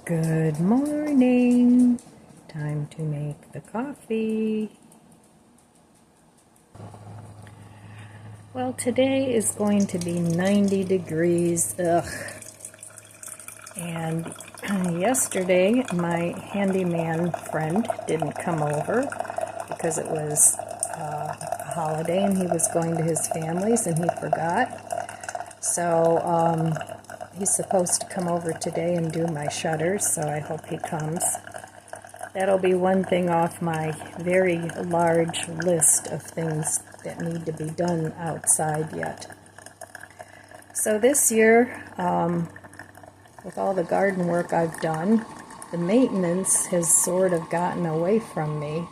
Good morning. Time to make the coffee. Well, today is going to be 90 degrees. Ugh. And yesterday, my handyman friend didn't come over because it was a holiday and he was going to his family's and he forgot. So, he's supposed to come over today and do my shutters, so I hope he comes. That'll be one thing off my very large list of things that need to be done outside yet. So this year, with all the garden work I've done, the maintenance has sort of gotten away from me.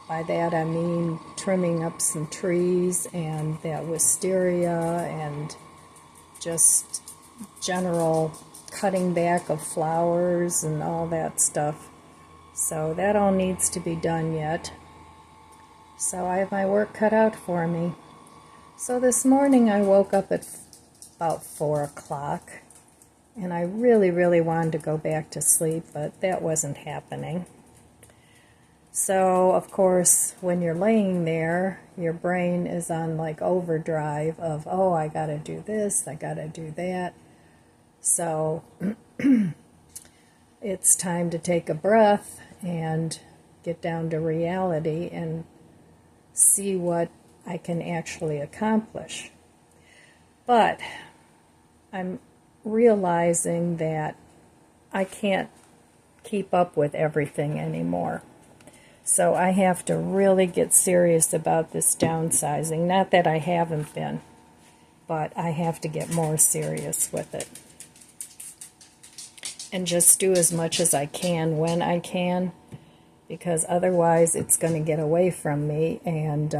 By that I mean trimming up some trees and that wisteria and just general cutting back of flowers and all that stuff. So that all needs to be done yet. So I have my work cut out for me. So this morning I woke up at about 4 o'clock and I really wanted to go back to sleep, but that wasn't happening. So of course when you're laying there, your brain is on like overdrive of, oh, I gotta do this, I gotta do that. So it's time to take a breath and get down to reality and see what I can actually accomplish. But I'm realizing that I can't keep up with everything anymore. So I have to really get serious about this downsizing. Not that I haven't been, but I have to get more serious with it. And just do as much as I can when I can, because otherwise it's going to get away from me, and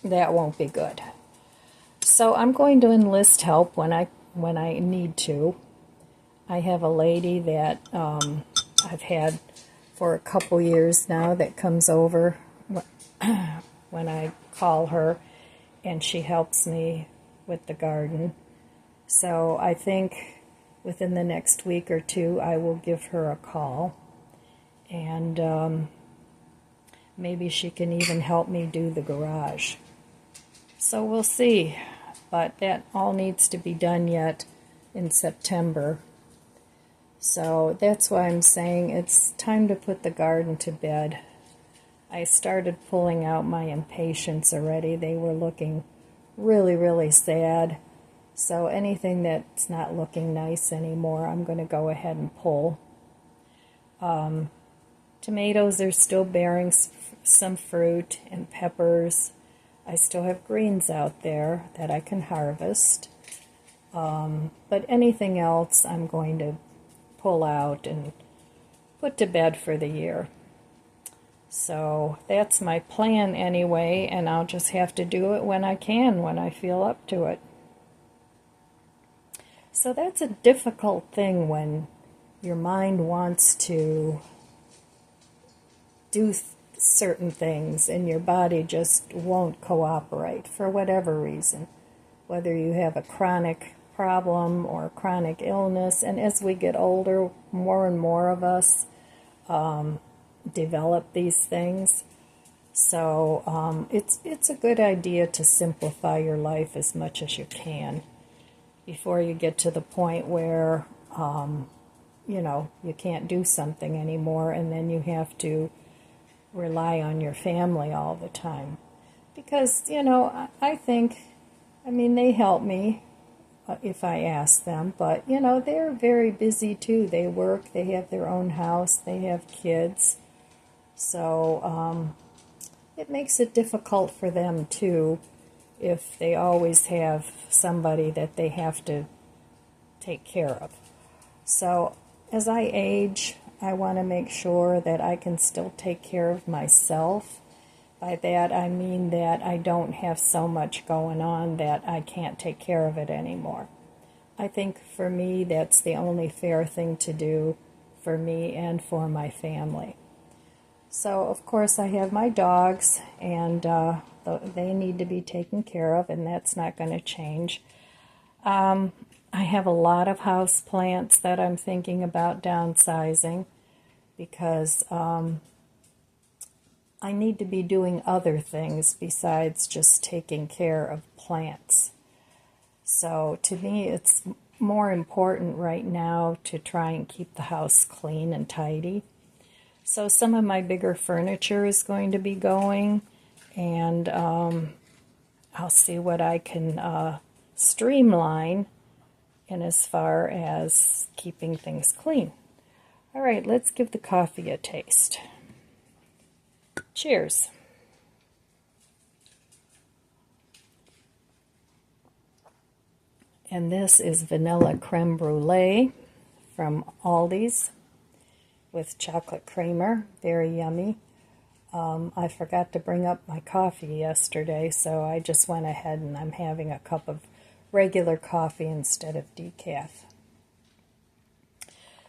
that won't be good. So I'm going to enlist help when I need to. I have a lady that I've had for a couple years now that comes over when I call her, and she helps me with the garden. So I think within the next week or two, I will give her a call, and maybe she can even help me do the garage. So we'll see, but that all needs to be done yet in September. So that's why I'm saying it's time to put the garden to bed. I started pulling out my impatiens already. They were looking really sad. So anything that's not looking nice anymore, I'm going to go ahead and pull. Tomatoes are still bearing some fruit, and peppers. I still have greens out there that I can harvest. But anything else I'm going to pull out and put to bed for the year. So that's my plan anyway, and I'll just have to do it when I can, when I feel up to it. So that's a difficult thing when your mind wants to do certain things and your body just won't cooperate for whatever reason, whether you have a chronic problem or chronic illness. And as we get older, more and more of us develop these things. So it's a good idea to simplify your life as much as you can before you get to the point where you can't do something anymore, and then you have to rely on your family all the time. Because, I think, they help me if I ask them, but, they're very busy too. They work, they have their own house, they have kids. So it makes it difficult for them too if they always have somebody that they have to take care of. So as I age, I want to make sure that I can still take care of myself. By that I mean that I don't have so much going on that I can't take care of it anymore. I think for me that's the only fair thing to do for me and for my family. So of course I have my dogs, and they need to be taken care of, and that's not going to change. I have a lot of house plants that I'm thinking about downsizing because I need to be doing other things besides just taking care of plants. So to me, it's more important right now to try and keep the house clean and tidy. So some of my bigger furniture is going to be going, and I'll see what I can streamline in as far as keeping things clean. All right, let's give the coffee a taste. Cheers. And this is vanilla creme brulee from Aldi's with chocolate creamer. Very yummy. I forgot to bring up my coffee yesterday, so I just went ahead and I'm having a cup of regular coffee instead of decaf.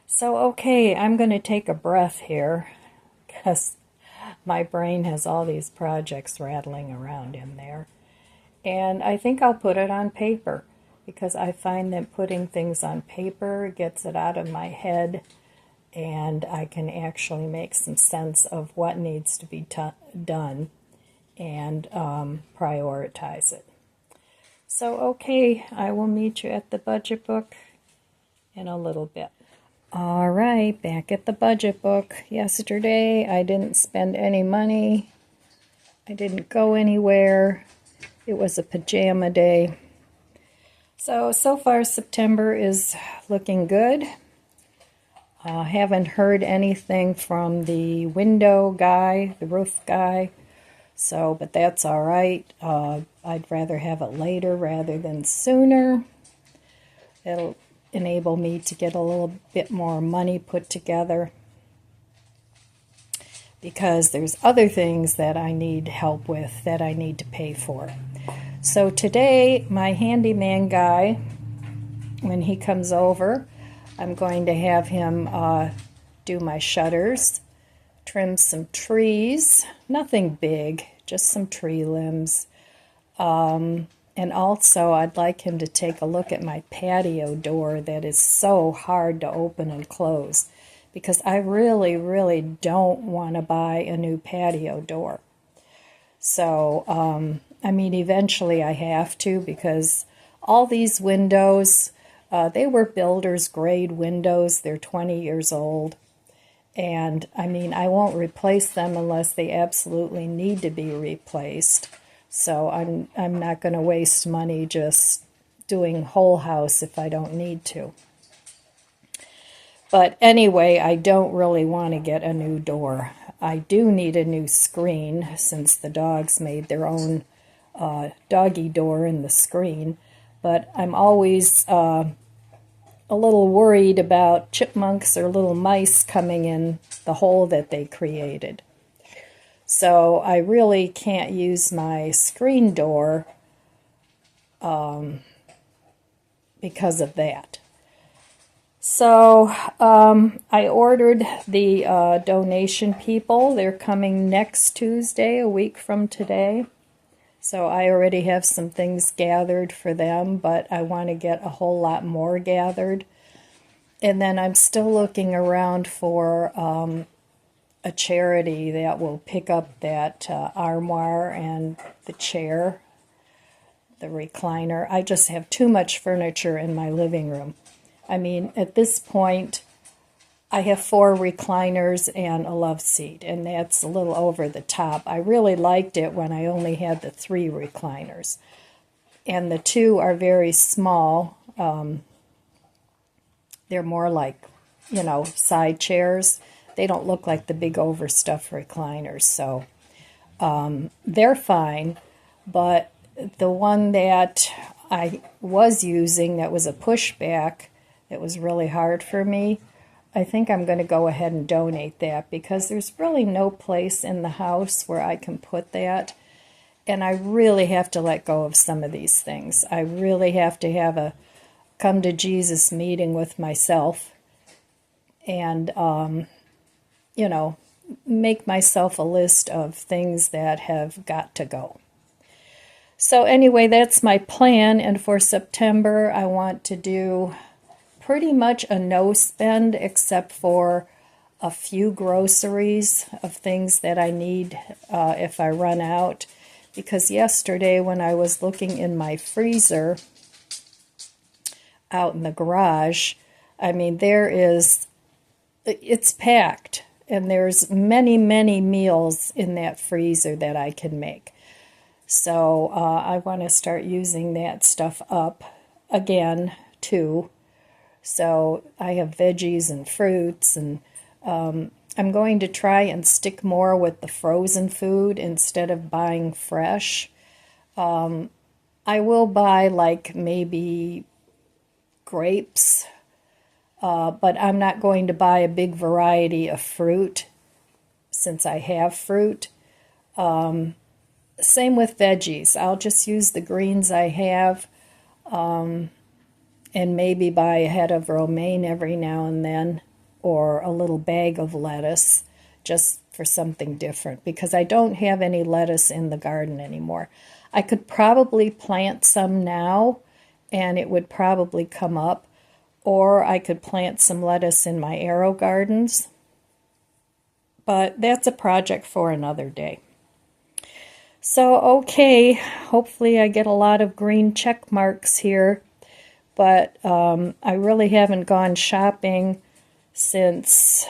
So, okay, I'm going to take a breath here because my brain has all these projects rattling around in there. And I think I'll put it on paper because I find that putting things on paper gets it out of my head, and I can actually make some sense of what needs to be done and prioritize it. So, okay, I will meet you at the budget book in a little bit. All right, back at the budget book. Yesterday, I didn't spend any money. I didn't go anywhere. It was a pajama day. So far September is looking good. Haven't heard anything from the window guy, the roof guy, but that's all right. I'd rather have it later rather than sooner. It'll enable me to get a little bit more money put together because there's other things that I need help with that I need to pay for. So today, my handyman guy, when he comes over, I'm going to have him do my shutters, trim some trees, nothing big, just some tree limbs. And also, I'd like him to take a look at my patio door that is so hard to open and close because I really, really don't want to buy a new patio door. So, I mean, eventually I have to because all these windows, they were builder's grade windows. They're 20 years old. And, I mean, I won't replace them unless they absolutely need to be replaced. So I'm not going to waste money just doing whole house if I don't need to. But anyway, I don't really want to get a new door. I do need a new screen since the dogs made their own doggy door in the screen. But I'm always a little worried about chipmunks or little mice coming in the hole that they created. So I really can't use my screen door because of that. So I ordered the donation people. They're coming next Tuesday, a week from today. So I already have some things gathered for them, but I want to get a whole lot more gathered. And then I'm still looking around for a charity that will pick up that armoire and the chair, the recliner. I just have too much furniture in my living room. I mean, at this point, I have 4 recliners and a love seat, and that's a little over the top. I really liked it when I only had the 3 recliners. And the 2 are very small. They're more like, side chairs. They don't look like the big overstuffed recliners, so they're fine. But the one that I was using that was a pushback, it was really hard for me, I think I'm going to go ahead and donate that because there's really no place in the house where I can put that. And I really have to let go of some of these things. I really have to have a come to Jesus meeting with myself and, make myself a list of things that have got to go. So anyway, that's my plan, and for September I want to do pretty much a no spend except for a few groceries of things that I need if I run out. Because yesterday when I was looking in my freezer out in the garage, I mean, it's packed, and there's many, many meals in that freezer that I can make. So I want to start using that stuff up again, too. So I have veggies and fruits, and I'm going to try and stick more with the frozen food instead of buying fresh. I will buy like maybe grapes, but I'm not going to buy a big variety of fruit since I have fruit. Same with veggies. I'll just use the greens I have, and maybe buy a head of romaine every now and then, or a little bag of lettuce, just for something different, because I don't have any lettuce in the garden anymore. I could probably plant some now, and it would probably come up, or I could plant some lettuce in my arrow gardens, but that's a project for another day. So, okay, hopefully I get a lot of green check marks here, but I really haven't gone shopping since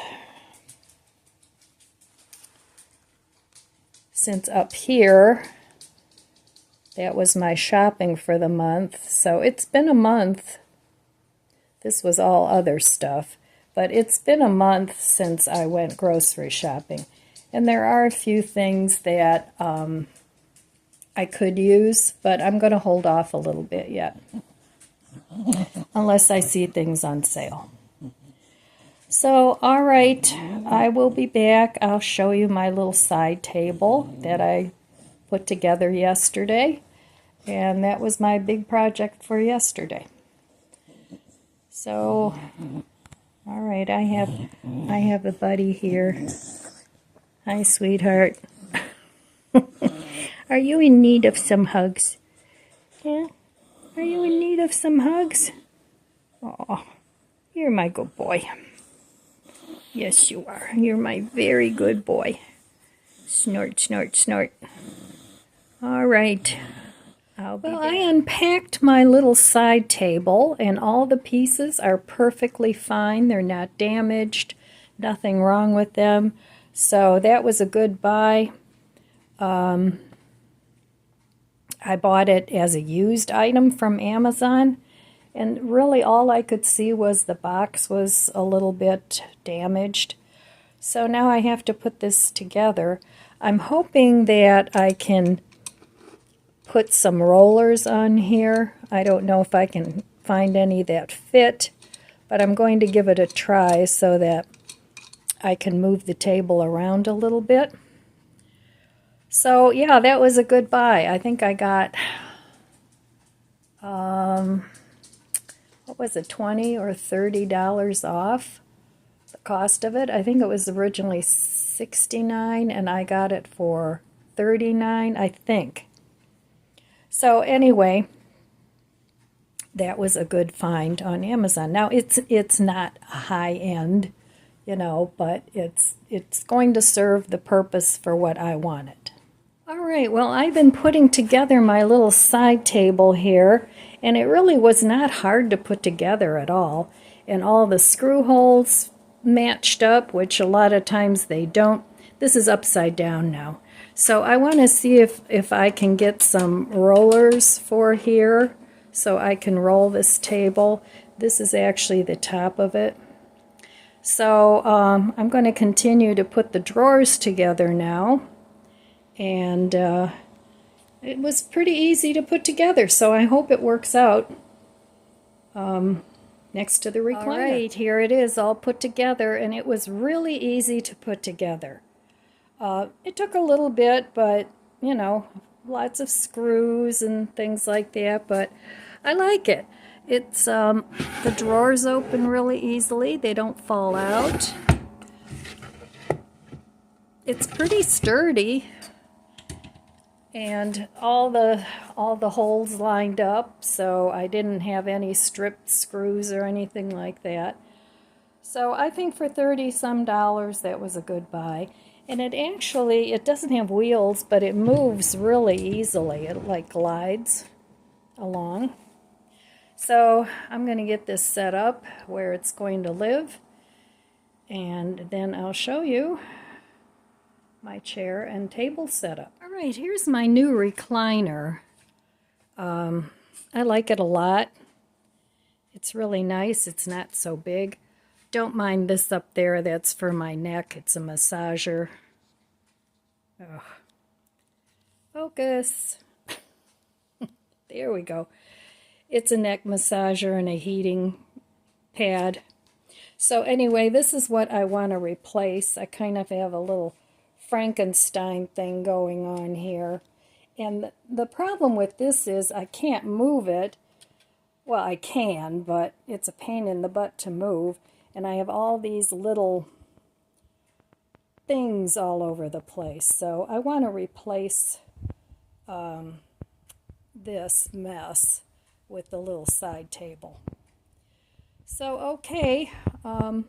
up here. That was my shopping for the month. So it's been a month. This was all other stuff, but it's been a month since I went grocery shopping. And there are a few things that I could use, but I'm going to hold off a little bit yet, unless I see things on sale. So, all right, I will be back. I'll show you my little side table that I put together yesterday, and that was my big project for yesterday. So, all right, I have a buddy here. Hi, sweetheart. Are you in need of some hugs? Yeah? Are you in need of some hugs? Oh, you're my good boy. Yes, you are. You're my very good boy. Snort, snort, snort. All right. Well, I unpacked my little side table, and all the pieces are perfectly fine. They're not damaged. Nothing wrong with them. So that was a good buy. I bought it as a used item from Amazon. And really all I could see was the box was a little bit damaged. So now I have to put this together. I'm hoping that I can put some rollers on here. I don't know if I can find any that fit, but I'm going to give it a try so that I can move the table around a little bit. So yeah, that was a good buy. I think I got what was it, $20 or $30 off the cost of it. I think it was originally $69 and I got it for $39, I think. So anyway, that was a good find on Amazon. Now it's not a high end, you know, but it's going to serve the purpose for what I wanted. All right, well, I've been putting together my little side table here, and it really was not hard to put together at all. And all the screw holes matched up, which a lot of times they don't. This is upside down now. So I want to see if I can get some rollers for here so I can roll this table. This is actually the top of it. So I'm going to continue to put the drawers together now. And it was pretty easy to put together, so I hope it works out next to the recliner. All right, here it is all put together, and it was really easy to put together. It took a little bit, but, you know, lots of screws and things like that, but I like it. It's the drawers open really easily. They don't fall out. It's pretty sturdy. and all the holes lined up, so I didn't have any stripped screws or anything like that. So I think for $30 some that was a good buy. And it doesn't have wheels, but it moves really easily. It like glides along. So I'm going to get this set up where it's going to live, and then I'll show you my chair and table setup. All right, here's my new recliner. I like it a lot. It's really nice. It's not so big. Don't mind this up there. That's for my neck. It's a massager. Ugh. Focus. There we go. It's a neck massager and a heating pad. So anyway, this is what I want to replace. I kind of have a little Frankenstein thing going on here. And the problem with this is I can't move it. Well, I can, but it's a pain in the butt to move. And I have all these little things all over the place. So I want to replace this mess with the little side table. So, okay, I'll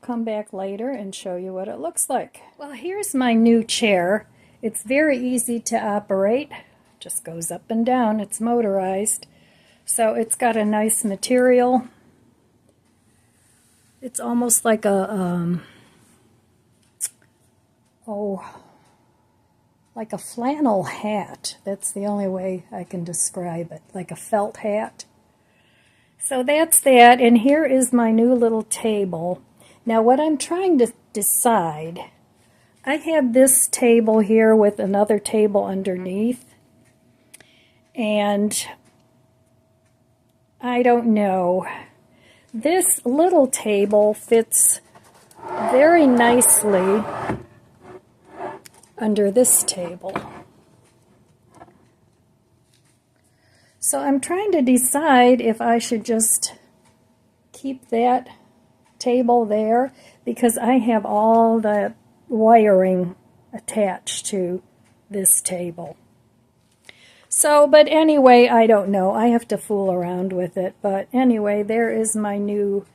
come back later and show you what it looks like. Well, here's my new chair. It's very easy to operate. Just goes up and down. It's motorized. So it's got a nice material. It's almost like a, like a flannel hat. That's the only way I can describe it. Like a felt hat. So that's that, and here is my new little table. Now what I'm trying to decide, I have this table here with another table underneath, and I don't know. This little table fits very nicely under this table. So I'm trying to decide if I should just keep that table there, because I have all the wiring attached to this table. So, but anyway, I don't know. I have to fool around with it. But anyway, there is my new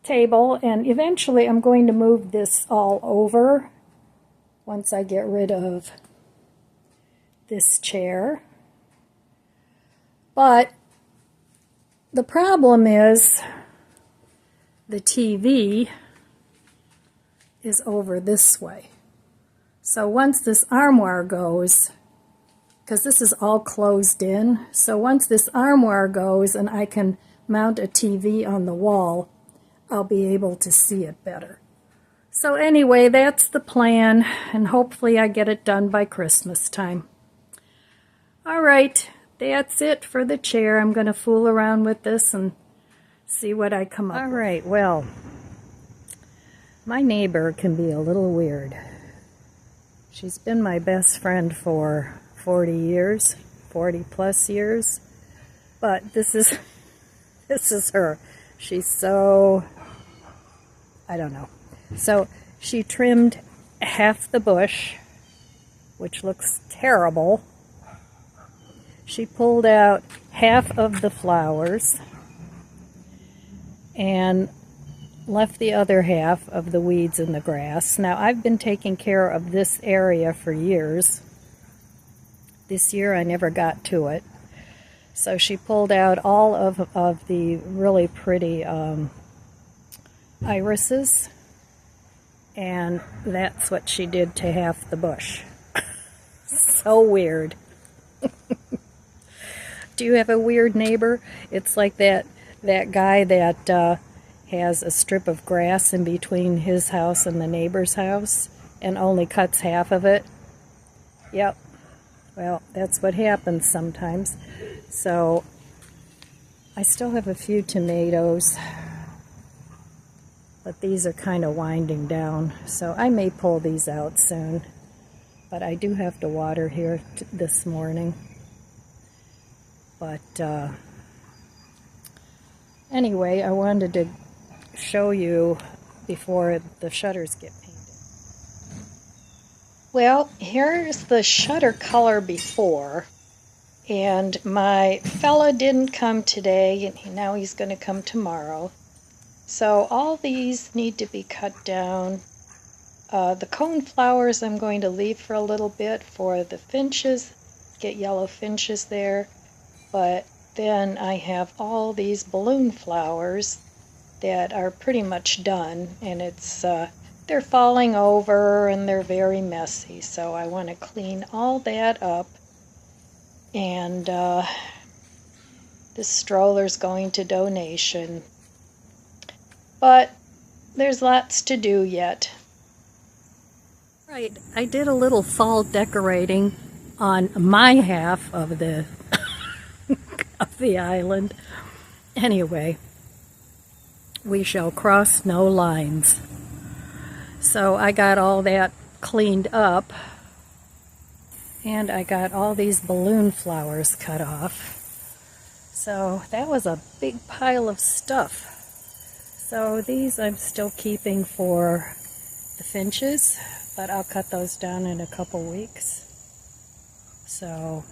table, and eventually I'm going to move this all over once I get rid of this chair. But the problem is the TV is over this way. So once this armoire goes, because this is all closed in, so once this armoire goes and I can mount a TV on the wall, I'll be able to see it better. So anyway, that's the plan, and hopefully I get it done by Christmas time. All right. That's it for the chair. I'm going to fool around with this and see what I come up with. All right, well, my neighbor can be a little weird. She's been my best friend for 40 years, 40 plus years, but this is her. She's so, I don't know. So she trimmed half the bush, which looks terrible. She pulled out half of the flowers and left the other half of the weeds and the grass. Now, I've been taking care of this area for years. This year I never got to it. So she pulled out all of the really pretty irises, and that's what she did to half the bush. So weird. Do you have a weird neighbor? It's like that guy that has a strip of grass in between his house and the neighbor's house and only cuts half of it. Yep. Well, that's what happens sometimes. So I still have a few tomatoes, but these are kind of winding down. So I may pull these out soon, but I do have to water here this morning. But anyway, I wanted to show you before the shutters get painted. Well, here's the shutter color before, and my fella didn't come today, and now he's going to come tomorrow. So all these need to be cut down. The cone flowers I'm going to leave for a little bit for the finches, get yellow finches there, but then I have all these balloon flowers that are pretty much done, and they're falling over and they're very messy, so I want to clean all that up. And this stroller's going to donation, but there's lots to do yet. Right, I did a little fall decorating on my half of the of the island. Anyway, we shall cross no lines. So I got all that cleaned up, and I got all these balloon flowers cut off. So that was a big pile of stuff. So these I'm still keeping for the finches, but I'll cut those down in a couple weeks. So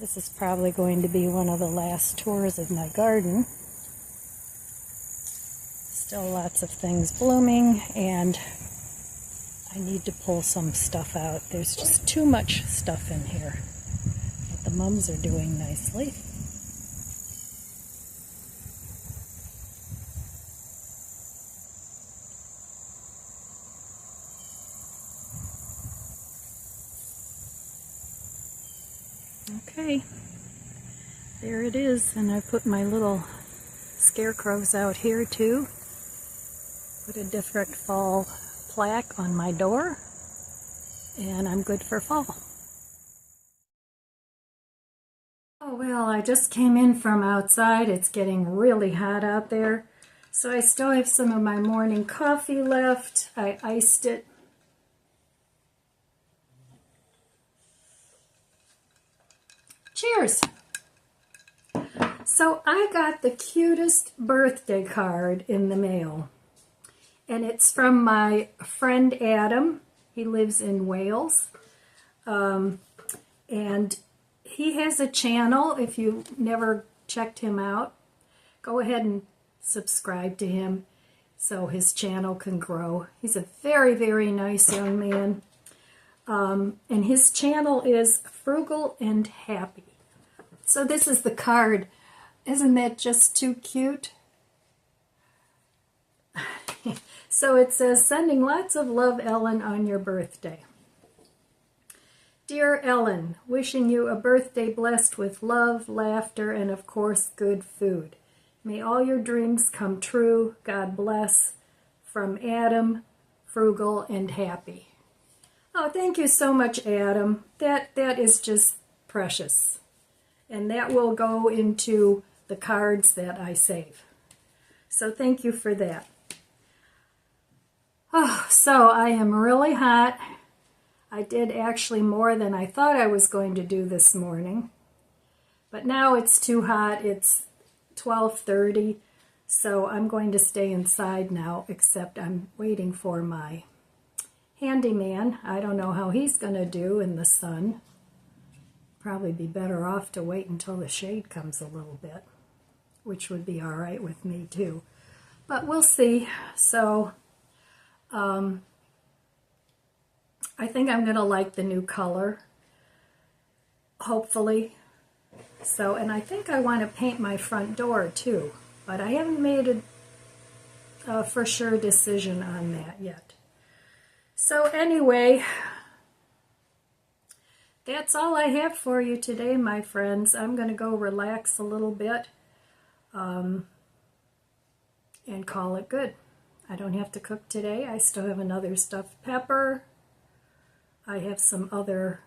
this is probably going to be one of the last tours of my garden. Still lots of things blooming, and I need to pull some stuff out. There's just too much stuff in here. But the mums are doing nicely. Okay, there it is, and I put my little scarecrows out here too. Put a different fall plaque on my door, and I'm good for fall. Oh well, I just came in from outside. It's getting really hot out there, so I still have some of my morning coffee left. I iced it. Cheers! So I got the cutest birthday card in the mail, and it's from my friend Adam. He lives in Wales, and he has a channel. If you never checked him out, go ahead and subscribe to him so his channel can grow. He's a very, very nice young man, and his channel is Frugal and Happy. So this is the card. Isn't that just too cute? So it says, sending lots of love, Ellen, on your birthday. Dear Ellen, wishing you a birthday blessed with love, laughter, and of course, good food. May all your dreams come true. God bless. From Adam, Frugal and Happy. Oh, thank you so much, Adam. That is just precious. And that will go into the cards that I save. So thank you for that. Oh, so I am really hot. I did actually more than I thought I was going to do this morning. But now it's too hot. It's 12:30, so I'm going to stay inside now, except I'm waiting for my handyman. I don't know how he's going to do in the sun. Probably be better off to wait until the shade comes a little bit, which would be all right with me too. But we'll see. So I think I'm going to like the new color, hopefully. So, and I think I want to paint my front door too, but I haven't made a for sure decision on that yet. So anyway, that's all I have for you today, my friends. I'm going to go relax a little bit and call it good. I don't have to cook today. I still have another stuffed pepper. I have some other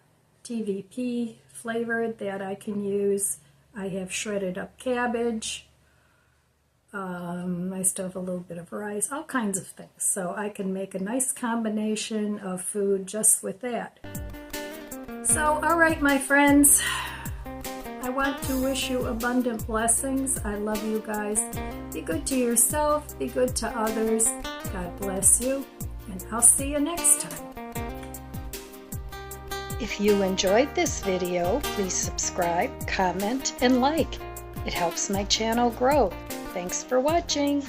TVP flavored that I can use. I have shredded up cabbage. I still have a little bit of rice, all kinds of things. So I can make a nice combination of food just with that. So, all right, my friends, I want to wish you abundant blessings. I love you guys. Be good to yourself. Be good to others. God bless you. And I'll see you next time. If you enjoyed this video, please subscribe, comment, and like. It helps my channel grow. Thanks for watching.